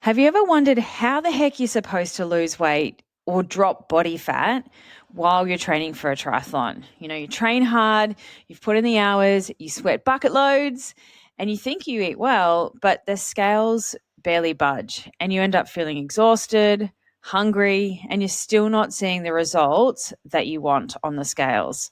Have you ever wondered how the heck you're supposed to lose weight or drop body fat while you're training for a triathlon? You train hard, you've put in the hours, you sweat bucket loads, and you think you eat well, but the scales barely budge and you end up feeling exhausted, hungry, and you're still not seeing the results that you want on the scales.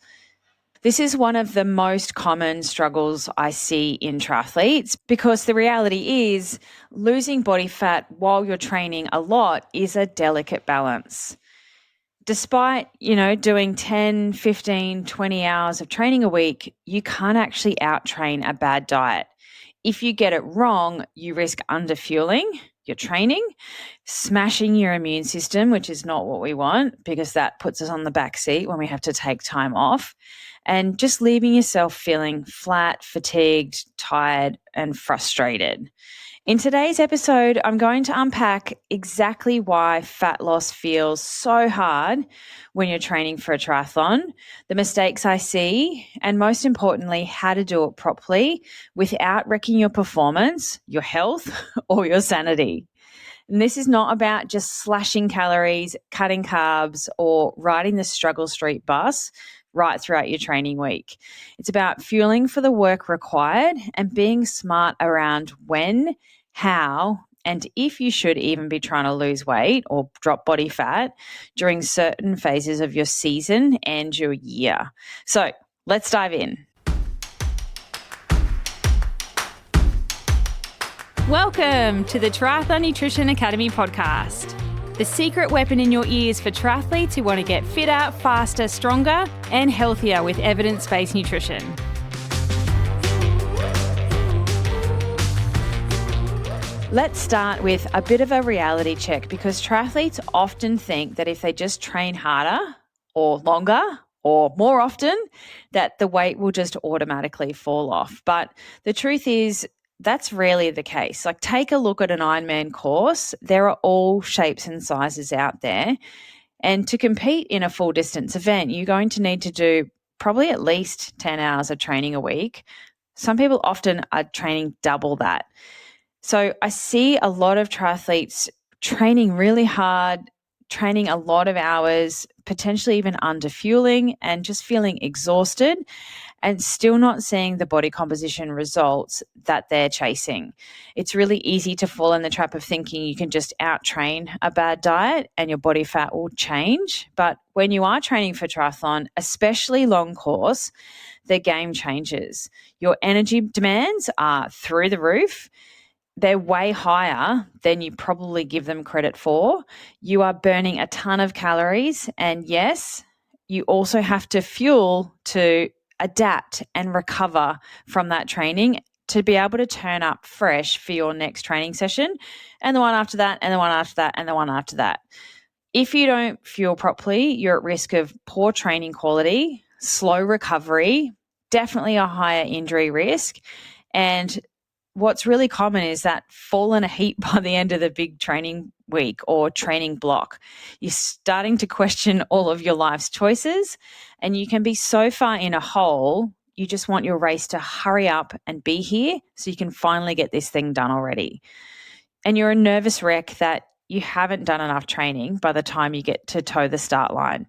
This is one of the most common struggles I see in triathletes because the reality is losing body fat while you're training a lot is a delicate balance. Despite, doing 10, 15, 20 hours of training a week, you can't actually out-train a bad diet. If you get it wrong, you risk underfueling your training, smashing your immune system, which is not what we want because that puts us on the back seat when we have to take time off, and just leaving yourself feeling flat, fatigued, tired, and frustrated. In today's episode, I'm going to unpack exactly why fat loss feels so hard when you're training for a triathlon, the mistakes I see, and most importantly, how to do it properly without wrecking your performance, your health, or your sanity. And this is not about just slashing calories, cutting carbs, or riding the struggle street bus right throughout your training week. It's about fueling for the work required and being smart around when, how, and if you should even be trying to lose weight or drop body fat during certain phases of your season and your year. So let's dive in. Welcome to the Triathlon Nutrition Academy podcast, the secret weapon in your ears for triathletes who want to get fitter, faster, stronger, and healthier with evidence-based nutrition. Let's start with a bit of a reality check because triathletes often think that if they just train harder or longer or more often, that the weight will just automatically fall off. But the truth is, that's rarely the case. Like, take a look at an Ironman course. There are all shapes and sizes out there. And to compete in a full distance event, you're going to need to do probably at least 10 hours of training a week. Some people often are training double that. So I see a lot of triathletes training really hard, training a lot of hours, potentially even underfueling and just feeling exhausted and still not seeing the body composition results that they're chasing. It's really easy to fall in the trap of thinking you can just out-train a bad diet and your body fat will change. But when you are training for triathlon, especially long course, the game changes. Your energy demands are through the roof. They're way higher than you probably give them credit for. You are burning a ton of calories. And yes, you also have to fuel to adapt and recover from that training to be able to turn up fresh for your next training session and the one after that and the one after that and the one after that. If you don't fuel properly, you're at risk of poor training quality, slow recovery, definitely a higher injury risk, and what's really common is that fall in a heap by the end of the big training week or training block. You're starting to question all of your life's choices and you can be so far in a hole, you just want your race to hurry up and be here so you can finally get this thing done already. And you're a nervous wreck that you haven't done enough training by the time you get to toe the start line.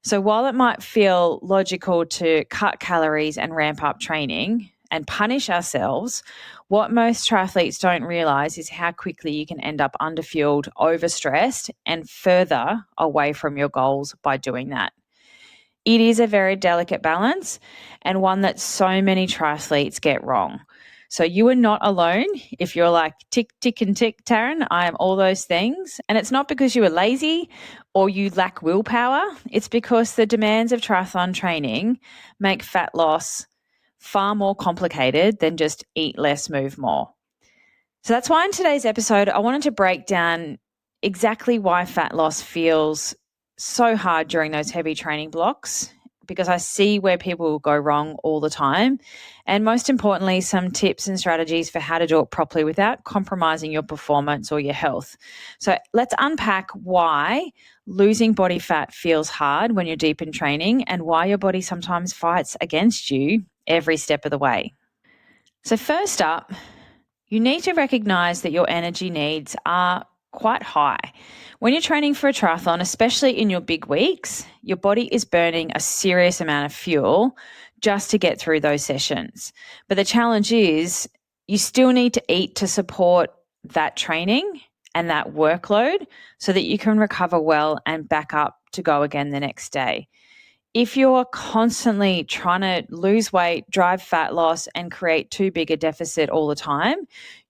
So while it might feel logical to cut calories and ramp up training and punish ourselves, what most triathletes don't realize is how quickly you can end up underfueled, overstressed, and further away from your goals by doing that. It is a very delicate balance and one that so many triathletes get wrong. So you are not alone if you're like tick, tick, and tick, Taryn. I am all those things. And it's not because you are lazy or you lack willpower. It's because the demands of triathlon training make fat loss far more complicated than just eat less, move more. So that's why in today's episode, I wanted to break down exactly why fat loss feels so hard during those heavy training blocks, because I see where people will go wrong all the time. And most importantly, some tips and strategies for how to do it properly without compromising your performance or your health. So let's unpack why losing body fat feels hard when you're deep in training and why your body sometimes fights against you every step of the way. So first up, You need to recognize that your energy needs are quite high. When you're training for a triathlon, especially in your big weeks, your body is burning a serious amount of fuel just to get through those sessions. But the challenge is you still need to eat to support that training and that workload so that you can recover well and back up to go again the next day. If you're constantly trying to lose weight, drive fat loss, and create too big a deficit all the time,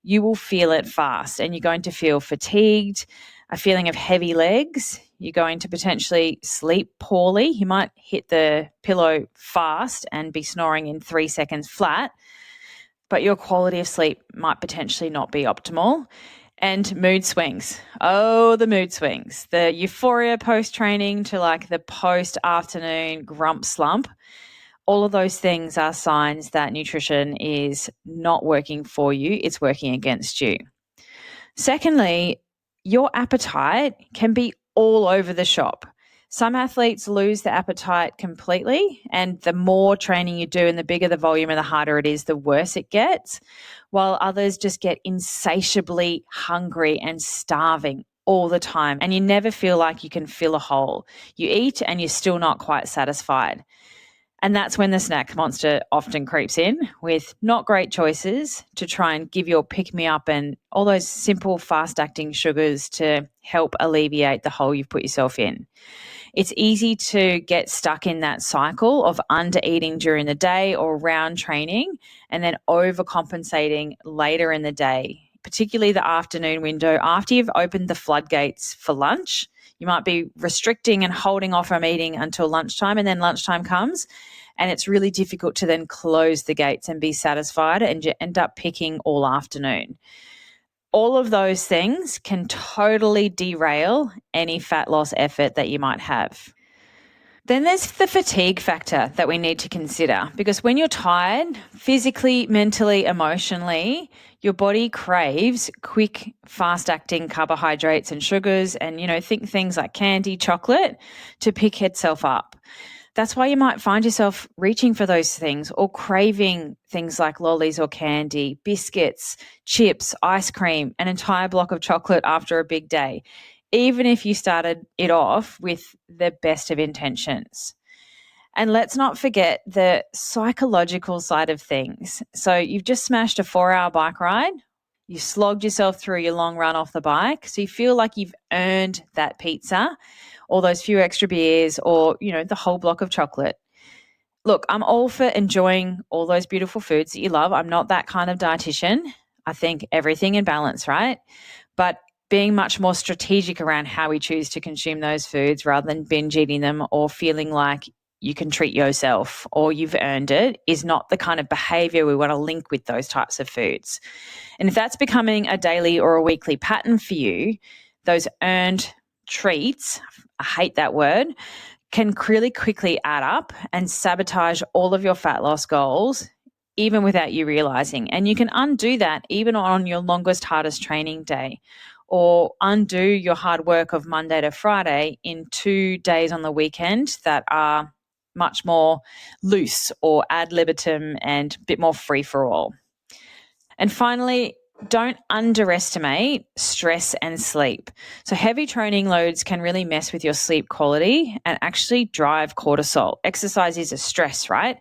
you will feel it fast and you're going to feel fatigued, a feeling of heavy legs. You're going to potentially sleep poorly. You might hit the pillow fast and be snoring in 3 seconds flat, but your quality of sleep might potentially not be optimal. And mood swings. Oh, the mood swings. The euphoria post-training to like the post-afternoon grump slump. All of those things are signs that nutrition is not working for you. It's working against you. Secondly, your appetite can be all over the shop. Some athletes lose the appetite completely, and the more training you do and the bigger the volume and the harder it is, the worse it gets, while others just get insatiably hungry and starving all the time, and you never feel like you can fill a hole. You eat and you're still not quite satisfied. And that's when the snack monster often creeps in with not great choices to try and give you a pick-me-up and all those simple fast-acting sugars to help alleviate the hole you've put yourself in. It's easy to get stuck in that cycle of under-eating during the day or around training and then overcompensating later in the day, particularly the afternoon window after you've opened the floodgates for lunch. You might be restricting and holding off from eating until lunchtime, and then lunchtime comes and it's really difficult to then close the gates and be satisfied, and you end up picking all afternoon. All of those things can totally derail any fat loss effort that you might have. Then there's the fatigue factor that we need to consider, because when you're tired, physically, mentally, emotionally, your body craves quick, fast-acting carbohydrates and sugars and, think things like candy, chocolate to pick itself up. That's why you might find yourself reaching for those things or craving things like lollies or candy, biscuits, chips, ice cream, an entire block of chocolate after a big day, even if you started it off with the best of intentions. And let's not forget the psychological side of things. So you've just smashed a 4-hour bike ride. You slogged yourself through your long run off the bike. So you feel like you've earned that pizza or those few extra beers or, the whole block of chocolate. Look, I'm all for enjoying all those beautiful foods that you love. I'm not that kind of dietitian. I think everything in balance, right? But being much more strategic around how we choose to consume those foods rather than binge eating them or feeling like you can treat yourself or you've earned it is not the kind of behavior we want to link with those types of foods. And if that's becoming a daily or a weekly pattern for you, those earned treats, I hate that word, can really quickly add up and sabotage all of your fat loss goals, even without you realizing. And you can undo that even on your longest, hardest training day, or undo your hard work of Monday to Friday in 2 days on the weekend that are much more loose or ad libitum and a bit more free for all. And finally, don't underestimate stress and sleep. So heavy training loads can really mess with your sleep quality and actually drive cortisol. Exercise is a stress, right?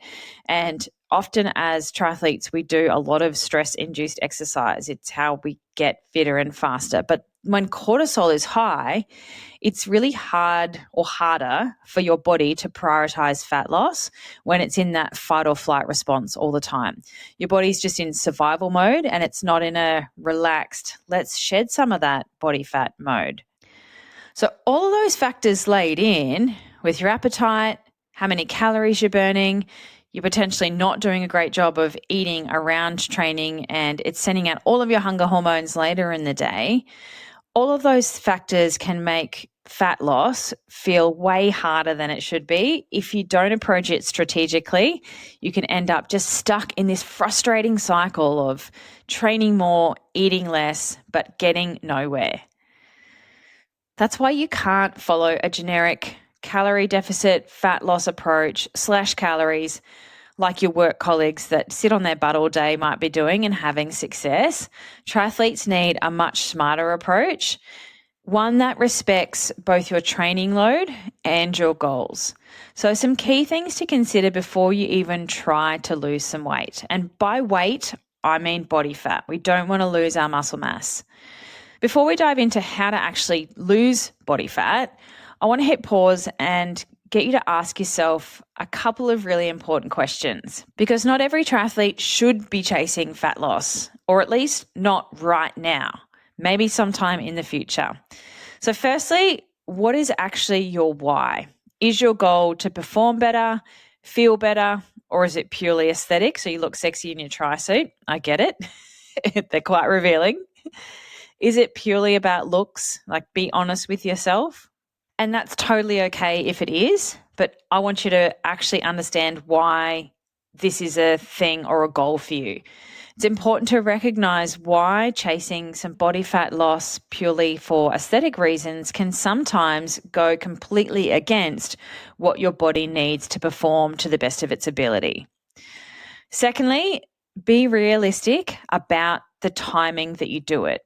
And often as triathletes, we do a lot of stress-induced exercise. It's how we get fitter and faster. But when cortisol is high, it's really hard or harder for your body to prioritize fat loss when it's in that fight or flight response all the time. Your body's just in survival mode and it's not in a relaxed, let's shed some of that body fat mode. So all of those factors laid in with your appetite, how many calories you're burning, you're potentially not doing a great job of eating around training and it's sending out all of your hunger hormones later in the day. All of those factors can make fat loss feel way harder than it should be. If you don't approach it strategically, you can end up just stuck in this frustrating cycle of training more, eating less, but getting nowhere. That's why you can't follow a generic calorie deficit, fat loss approach, slash calories like your work colleagues that sit on their butt all day might be doing and having success. Triathletes need a much smarter approach, one that respects both your training load and your goals. So some key things to consider before you even try to lose some weight. And by weight, I mean body fat. We don't want to lose our muscle mass. Before we dive into how to actually lose body fat, I want to hit pause and get you to ask yourself a couple of really important questions, because not every triathlete should be chasing fat loss, or at least not right now, maybe sometime in the future. So firstly, what is actually your why? Is your goal to perform better, feel better, or is it purely aesthetic? So you look sexy in your tri-suit. I get it. They're quite revealing. Is it purely about looks? Like, be honest with yourself. And that's totally okay if it is, but I want you to actually understand why this is a thing or a goal for you. It's important to recognize why chasing some body fat loss purely for aesthetic reasons can sometimes go completely against what your body needs to perform to the best of its ability. Secondly, be realistic about the timing that you do it,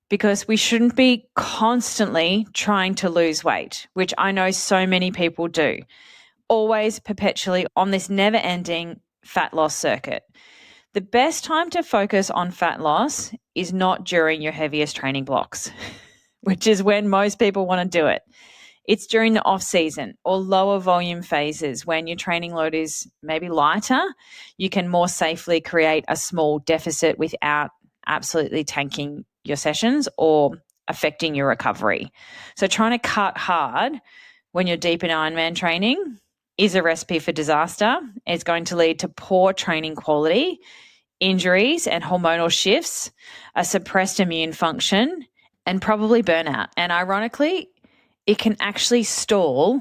because we shouldn't be constantly trying to lose weight, which I know so many people do, always perpetually on this never-ending fat loss circuit. The best time to focus on fat loss is not during your heaviest training blocks, which is when most people want to do it. It's during the off season or lower volume phases when your training load is maybe lighter. You can more safely create a small deficit without absolutely tanking your sessions or affecting your recovery. So trying to cut hard when you're deep in Ironman training is a recipe for disaster. It's going to lead to poor training quality, injuries and hormonal shifts, a suppressed immune function, and probably burnout. And ironically, it can actually stall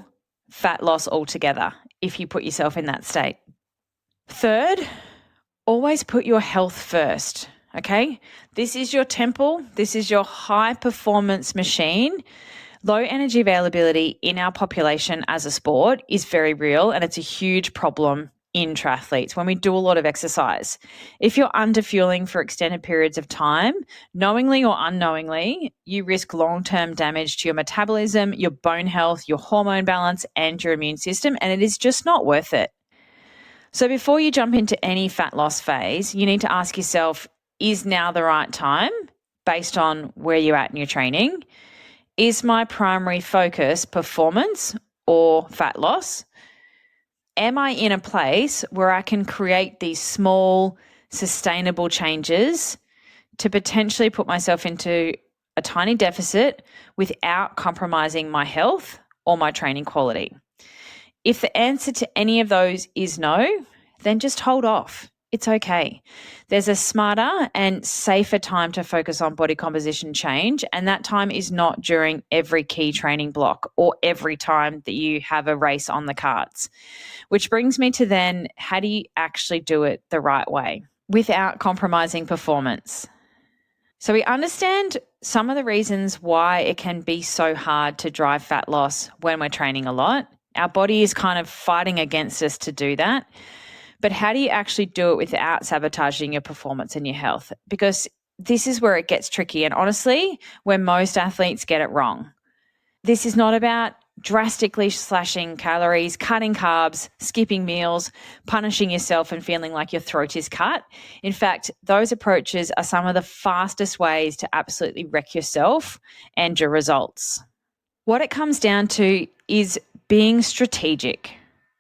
fat loss altogether if you put yourself in that state. Third, always put your health first, okay? This is your temple. This is your high performance machine. Low energy availability in our population as a sport is very real, and it's a huge problem in triathletes when we do a lot of exercise. If you're underfueling for extended periods of time, knowingly or unknowingly, you risk long-term damage to your metabolism, your bone health, your hormone balance, and your immune system, and it is just not worth it. So before you jump into any fat loss phase, you need to ask yourself, is now the right time based on where you're at in your training? Is my primary focus performance or fat loss? Am I in a place where I can create these small, sustainable changes to potentially put myself into a tiny deficit without compromising my health or my training quality? If the answer to any of those is no, then just hold off. It's okay. There's a smarter and safer time to focus on body composition change, and that time is not during every key training block or every time that you have a race on the cards. Which brings me to then, how do you actually do it the right way without compromising performance? So we understand some of the reasons why it can be so hard to drive fat loss when we're training a lot. Our body is kind of fighting against us to do that. But how do you actually do it without sabotaging your performance and your health? Because this is where it gets tricky, and honestly, where most athletes get it wrong. This is not about drastically slashing calories, cutting carbs, skipping meals, punishing yourself and feeling like your throat is cut. In fact, those approaches are some of the fastest ways to absolutely wreck yourself and your results. What it comes down to is being strategic.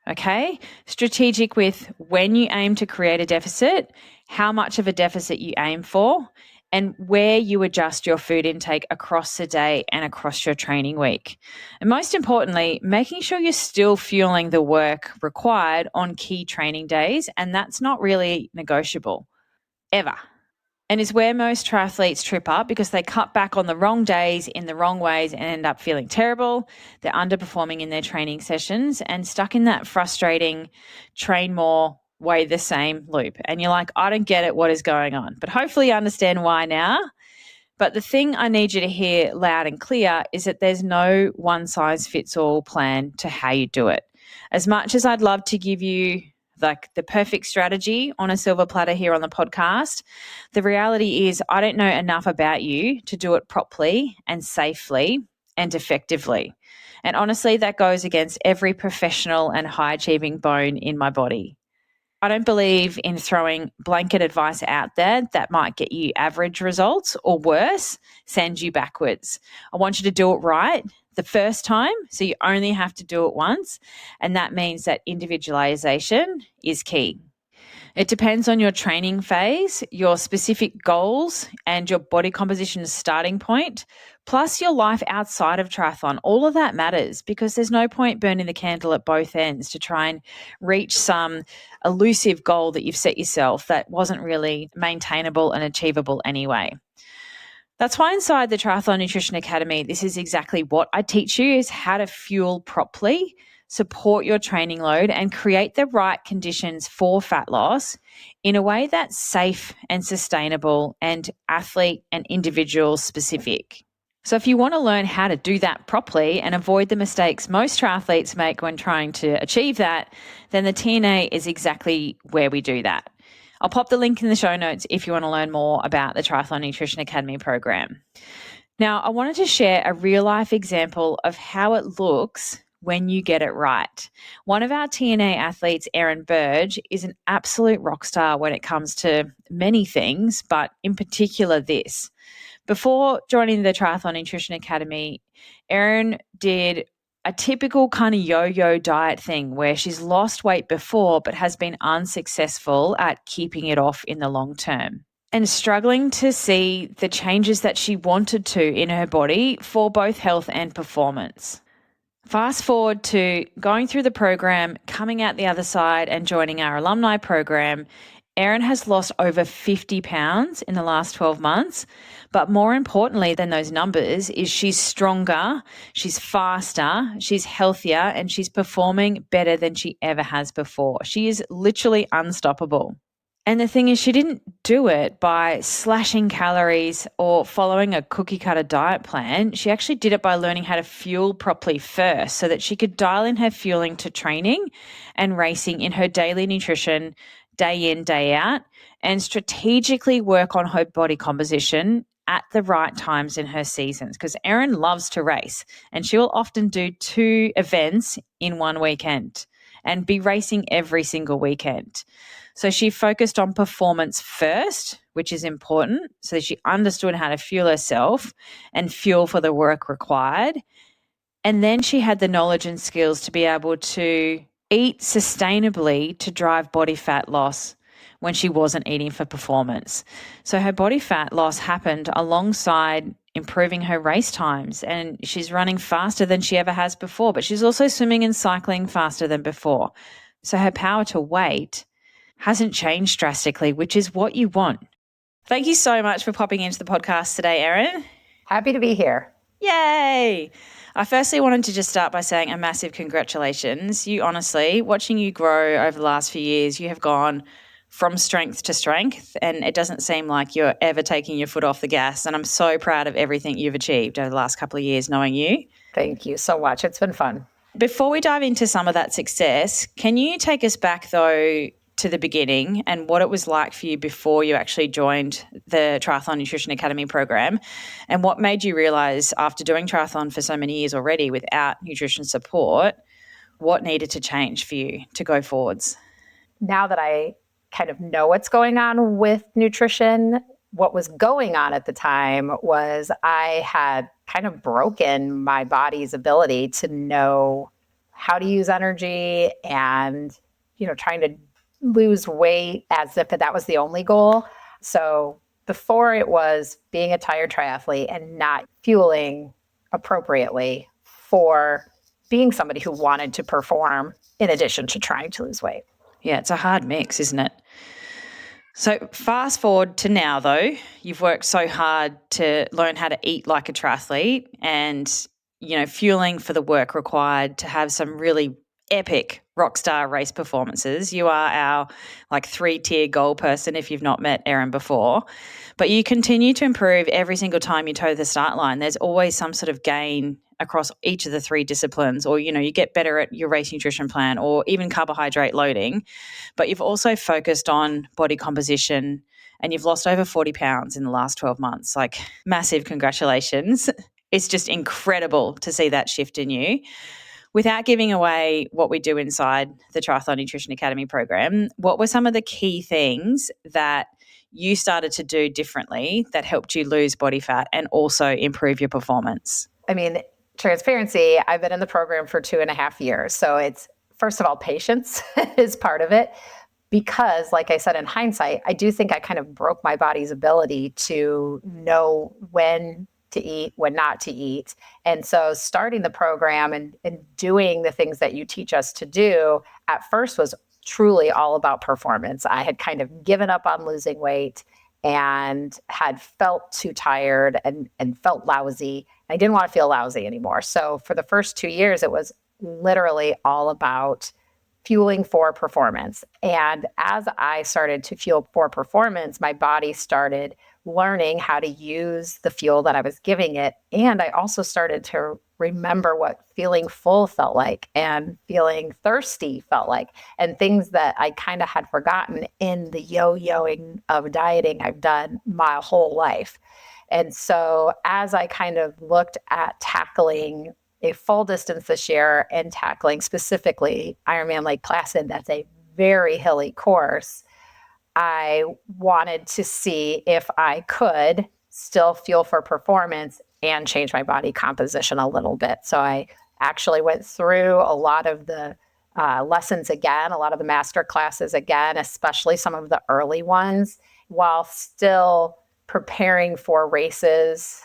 Okay? Strategic with when you aim to create a deficit, how much of a deficit you aim for, and where you adjust your food intake across the day and across your training week. And most importantly, making sure you're still fueling the work required on key training days, and that's not really negotiable, ever. And is where most triathletes trip up because they cut back on the wrong days in the wrong ways and end up feeling terrible. They're underperforming in their training sessions and stuck in that frustrating train more, weigh the same loop. And you're like, I don't get it. What is going on? But hopefully you understand why now. But the thing I need you to hear loud and clear is that there's no one size fits all plan to how you do it. As much as I'd love to give you like the perfect strategy on a silver platter here on the podcast. The reality is I don't know enough about you to do it properly and safely and effectively. And honestly, that goes against every professional and high achieving bone in my body. I don't believe in throwing blanket advice out there that might get you average results or worse, send you backwards. I want you to do it right the first time, so you only have to do it once. And that means that individualization is key. It depends on your training phase, your specific goals, and your body composition starting point, plus your life outside of triathlon. All of that matters because there's no point burning the candle at both ends to try and reach some elusive goal that you've set yourself that wasn't really maintainable and achievable anyway. That's why inside the Triathlon Nutrition Academy, this is exactly what I teach you is how to fuel properly, support your training load, and create the right conditions for fat loss in a way that's safe and sustainable and athlete and individual specific. So if you want to learn how to do that properly and avoid the mistakes most triathletes make when trying to achieve that, then the TNA is exactly where we do that. I'll pop the link in the show notes if you want to learn more about the Triathlon Nutrition Academy program. Now, I wanted to share a real life example of how it looks when you get it right. One of our TNA athletes, Erin Budge, is an absolute rock star when it comes to many things, but in particular this. Before joining the Triathlon Nutrition Academy, Erin did a typical kind of yo-yo diet thing where she's lost weight before but has been unsuccessful at keeping it off in the long term and struggling to see the changes that she wanted to in her body for both health and performance. Fast forward to going through the program, coming out the other side and joining our alumni program, Erin has lost over 50 pounds in the last 12 months. But more importantly than those numbers is she's stronger, she's faster, she's healthier, and she's performing better than she ever has before. She is literally unstoppable. And the thing is, she didn't do it by slashing calories or following a cookie cutter diet plan. She actually did it by learning how to fuel properly first so that she could dial in her fueling to training and racing in her daily nutrition, day in, day out, and strategically work on her body composition at the right times in her seasons. Because Erin loves to race and she will often do 2 events in one weekend and be racing every single weekend. So she focused on performance first, which is important. So she understood how to fuel herself and fuel for the work required. And then she had the knowledge and skills to be able to eat sustainably to drive body fat loss when she wasn't eating for performance. So her body fat loss happened alongside improving her race times, and she's running faster than she ever has before, but she's also swimming and cycling faster than before. So her power to weight hasn't changed drastically, which is what you want. Thank you so much for popping into the podcast today, Erin. Happy to be here. Yay! I firstly wanted to just start by saying a massive congratulations. You honestly, watching you grow over the last few years, you have gone from strength to strength, and it doesn't seem like you're ever taking your foot off the gas. And I'm so proud of everything you've achieved over the last couple of years knowing you. Thank you so much. It's been fun. Before we dive into some of that success, can you take us back though to the beginning and what it was like for you before you actually joined the Triathlon Nutrition Academy program, and what made you realize after doing triathlon for so many years already without nutrition support, what needed to change for you to go forwards? Now that I kind of know what's going on with nutrition, what was going on at the time was I had kind of broken my body's ability to know how to use energy and, trying to lose weight as if that was the only goal. So before it was being a tired triathlete and not fueling appropriately for being somebody who wanted to perform in addition to trying to lose weight. Yeah, it's a hard mix, isn't it? So fast forward to now though, you've worked so hard to learn how to eat like a triathlete and, fueling for the work required to have some really epic rockstar race performances. You are our 3-tier goal person if you've not met Erin before, but you continue to improve every single time you toe the start line. There's always some sort of gain across each of the 3 disciplines, or, you get better at your race nutrition plan or even carbohydrate loading, but you've also focused on body composition and you've lost over 40 pounds in the last 12 months. Like, massive congratulations. It's just incredible to see that shift in you. Without giving away what we do inside the Triathlon Nutrition Academy program, what were some of the key things that you started to do differently that helped you lose body fat and also improve your performance? I mean, transparency, I've been in the program for 2.5 years. So it's, first of all, patience is part of it. Because, like I said, in hindsight, I do think I kind of broke my body's ability to know when to eat, when not to eat. And so starting the program and doing the things that you teach us to do at first was truly all about performance. I had kind of given up on losing weight and had felt too tired and felt lousy. I didn't want to feel lousy anymore. So for the first 2 years, it was literally all about fueling for performance. And as I started to fuel for performance, my body started learning how to use the fuel that I was giving it. And I also started to remember what feeling full felt like and feeling thirsty felt like, and things that I kind of had forgotten in the yo-yoing of dieting I've done my whole life. And so as I kind of looked at tackling a full distance this year and tackling specifically Ironman Lake Placid, that's a very hilly course, I wanted to see if I could still fuel for performance and change my body composition a little bit. So I actually went through a lot of the lessons again, a lot of the master classes again, especially some of the early ones, while still preparing for races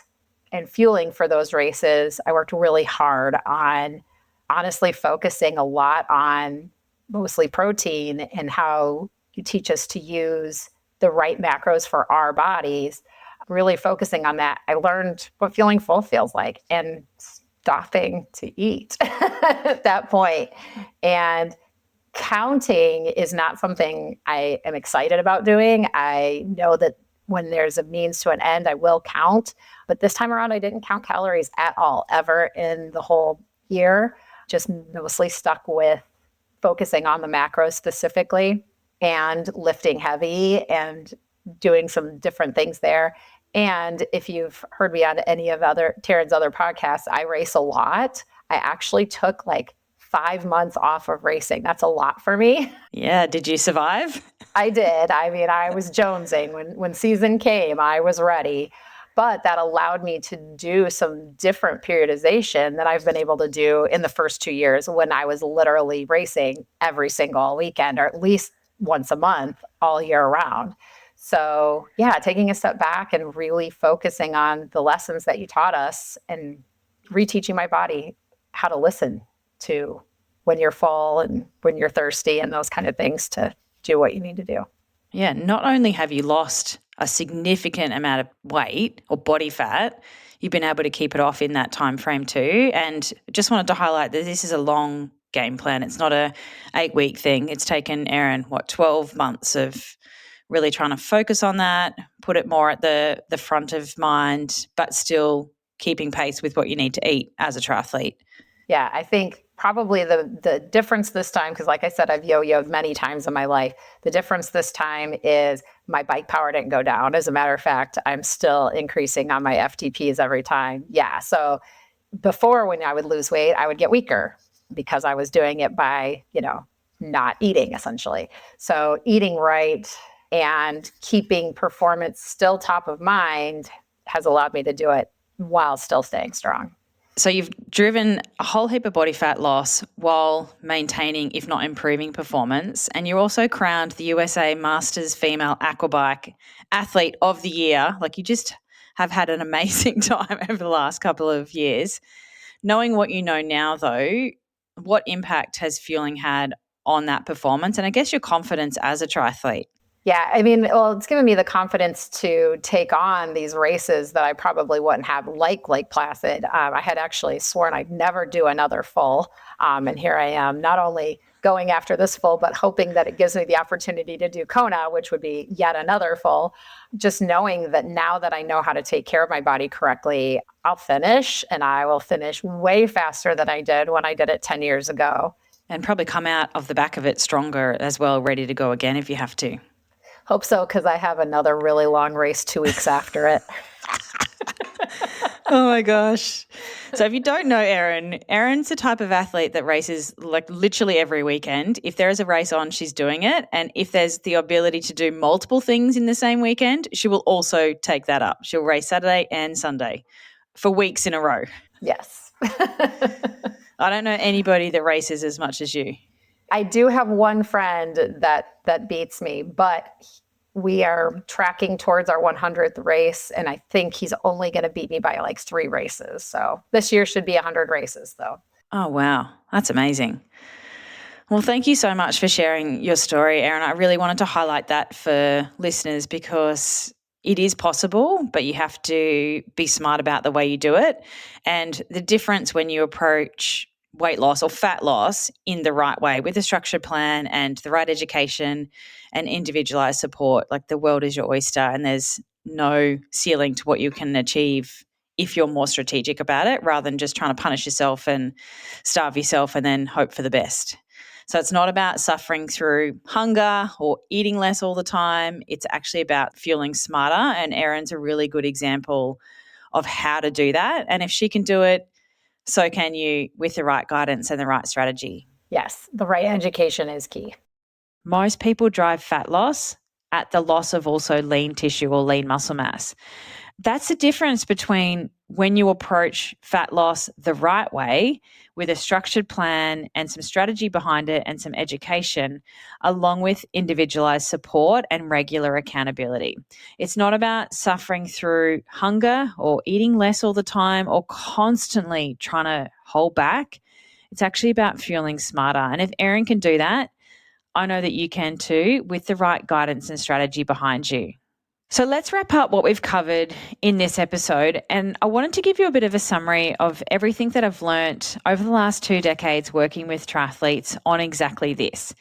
and fueling for those races. I worked really hard on honestly focusing a lot on mostly protein and how you teach us to use the right macros for our bodies, really focusing on that. I learned what feeling full feels like and stopping to eat at that point. And counting is not something I am excited about doing. I know that when there's a means to an end, I will count. But this time around, I didn't count calories at all, ever in the whole year. Just mostly stuck with focusing on the macros specifically and lifting heavy and doing some different things there. And if you've heard me on any of Taryn's other podcasts, I race a lot. I actually took like 5 months off of racing. That's a lot for me. Yeah. Did you survive? I did. I mean, I was jonesing. When season came, I was ready. But that allowed me to do some different periodization that I've been able to do in the first 2 years when I was literally racing every single weekend, or at least once a month all year round. So yeah, taking a step back and really focusing on the lessons that you taught us and reteaching my body how to listen to when you're full and when you're thirsty and those kind of things to do what you need to do. Yeah, not only have you lost a significant amount of weight or body fat, you've been able to keep it off in that time frame too. And just wanted to highlight that this is a long game plan. It's not a 8-week thing. It's taken Erin, 12 months of really trying to focus on that, put it more at the front of mind, but still keeping pace with what you need to eat as a triathlete. Yeah, I think probably the difference this time, because like I said, I've yo-yoed many times in my life. The difference this time is my bike power didn't go down. As a matter of fact, I'm still increasing on my FTPs every time. Yeah, so before when I would lose weight, I would get weaker because I was doing it by, not eating essentially. So eating right and keeping performance still top of mind has allowed me to do it while still staying strong. So you've driven a whole heap of body fat loss while maintaining, if not improving, performance. And you're also crowned the USA Masters Female Aquabike Athlete of the Year. Like, you just have had an amazing time over the last couple of years. Knowing what you know now, though, what impact has fueling had on that performance and I guess your confidence as a triathlete? Yeah, I mean, well, it's given me the confidence to take on these races that I probably wouldn't have, like Lake Placid. I had actually sworn I'd never do another full. And here I am, not only going after this full, but hoping that it gives me the opportunity to do Kona, which would be yet another full. Just knowing that now that I know how to take care of my body correctly, I'll finish, and I will finish way faster than I did when I did it 10 years ago. And probably come out of the back of it stronger as well, ready to go again if you have to. Hope so, because I have another really long race 2 weeks after it. Oh my gosh. So if you don't know Erin's the type of athlete that races like literally every weekend. If there is a race on, she's doing it. And if there's the ability to do multiple things in the same weekend, she will also take that up. She'll race Saturday and Sunday for weeks in a row. Yes. I don't know anybody that races as much as you. I do have one friend that beats me, but we are tracking towards our 100th race, and I think he's only going to beat me by like 3 races. So this year should be 100 races, though. Oh, wow. That's amazing. Well, thank you so much for sharing your story, Erin. I really wanted to highlight that for listeners because it is possible, but you have to be smart about the way you do it. And the difference when you approach weight loss or fat loss in the right way with a structured plan and the right education and individualized support, like the world is your oyster and there's no ceiling to what you can achieve if you're more strategic about it rather than just trying to punish yourself and starve yourself and then hope for the best. So it's not about suffering through hunger or eating less all the time. It's actually about fueling smarter, and Erin's a really good example of how to do that. And if she can do it, so can you with the right guidance and the right strategy. Yes, the right education is key. Most people drive fat loss at the loss of also lean tissue or lean muscle mass. That's the difference between when you approach fat loss the right way with a structured plan and some strategy behind it and some education, along with individualized support and regular accountability. It's not about suffering through hunger or eating less all the time or constantly trying to hold back. It's actually about fueling smarter. And if Erin can do that, I know that you can too with the right guidance and strategy behind you. So let's wrap up what we've covered in this episode. And I wanted to give you a bit of a summary of everything that I've learnt over the last 2 decades working with triathletes on exactly this.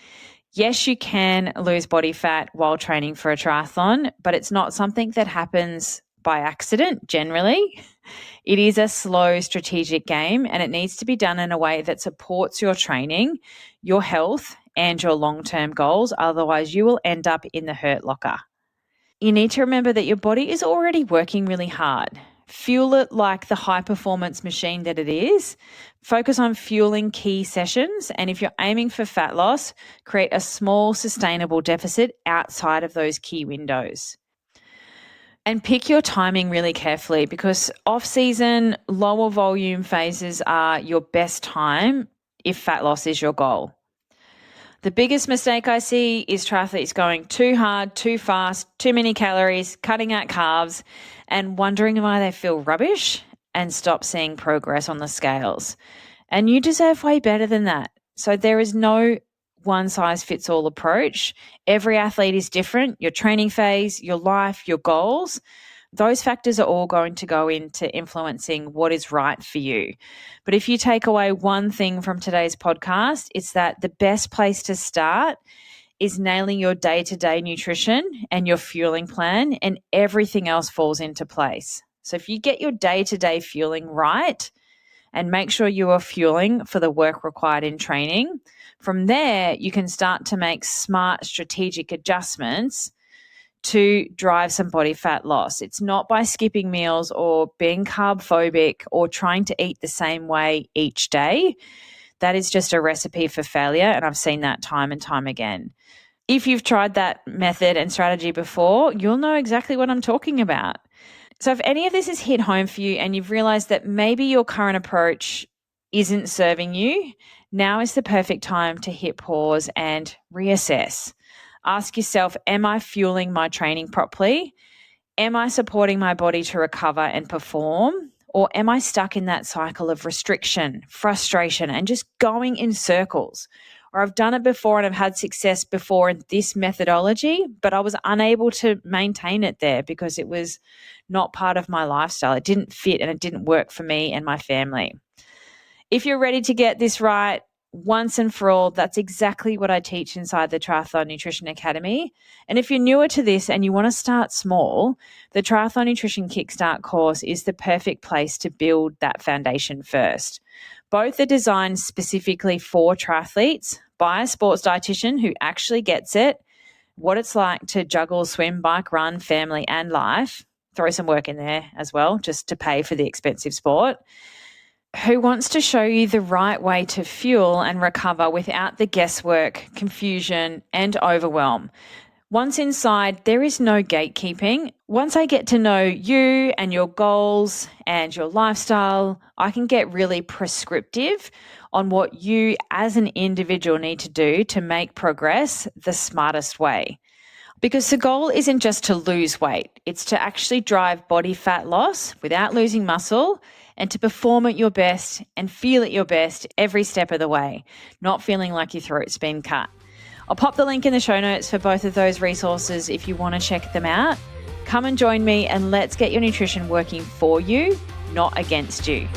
Yes, you can lose body fat while training for a triathlon, but it's not something that happens by accident generally. It is a slow strategic game and it needs to be done in a way that supports your training, your health, and your long-term goals. Otherwise, you will end up in the hurt locker. You need to remember that your body is already working really hard. Fuel it like the high performance machine that it is. Focus on fueling key sessions. And if you're aiming for fat loss, create a small sustainable deficit outside of those key windows. And pick your timing really carefully because off-season, lower volume phases are your best time if fat loss is your goal. The biggest mistake I see is triathletes going too hard, too fast, too many calories, cutting out carbs, and wondering why they feel rubbish and stop seeing progress on the scales. And you deserve way better than that. So there is no one-size-fits-all approach. Every athlete is different. Your training phase, your life, your goals, those factors are all going to go into influencing what is right for you. But if you take away one thing from today's podcast, it's that the best place to start is nailing your day-to-day nutrition and your fueling plan, and everything else falls into place. So if you get your day-to-day fueling right and make sure you are fueling for the work required in training, from there you can start to make smart strategic adjustments to drive some body fat loss. It's not by skipping meals or being carb phobic or trying to eat the same way each day. That is just a recipe for failure, and I've seen that time and time again. If you've tried that method and strategy before, you'll know exactly what I'm talking about. So if any of this has hit home for you and you've realized that maybe your current approach isn't serving you, now is the perfect time to hit pause and reassess. Ask yourself, am I fueling my training properly? Am I supporting my body to recover and perform? Or am I stuck in that cycle of restriction, frustration, and just going in circles? or I've done it before and I've had success before in this methodology, but I was unable to maintain it there because it was not part of my lifestyle. It didn't fit and it didn't work for me and my family. If you're ready to get this right once and for all, that's exactly what I teach inside the Triathlon Nutrition Academy. And if you're newer to this and you want to start small, the Triathlon Nutrition Kickstart course is the perfect place to build that foundation first. Both are designed specifically for triathletes by a sports dietitian who actually gets it, what it's like to juggle swim, bike, run, family, and life. Throw some work in there as well, just to pay for the expensive sport. Who wants to show you the right way to fuel and recover without the guesswork, confusion, and overwhelm. Once inside, there is no gatekeeping. Once I get to know you and your goals and your lifestyle, I can get really prescriptive on what you as an individual need to do to make progress the smartest way. Because the goal isn't just to lose weight, it's to actually drive body fat loss without losing muscle and to perform at your best and feel at your best every step of the way, not feeling like your throat's been cut. I'll pop the link in the show notes for both of those resources if you want to check them out. Come and join me and let's get your nutrition working for you, not against you.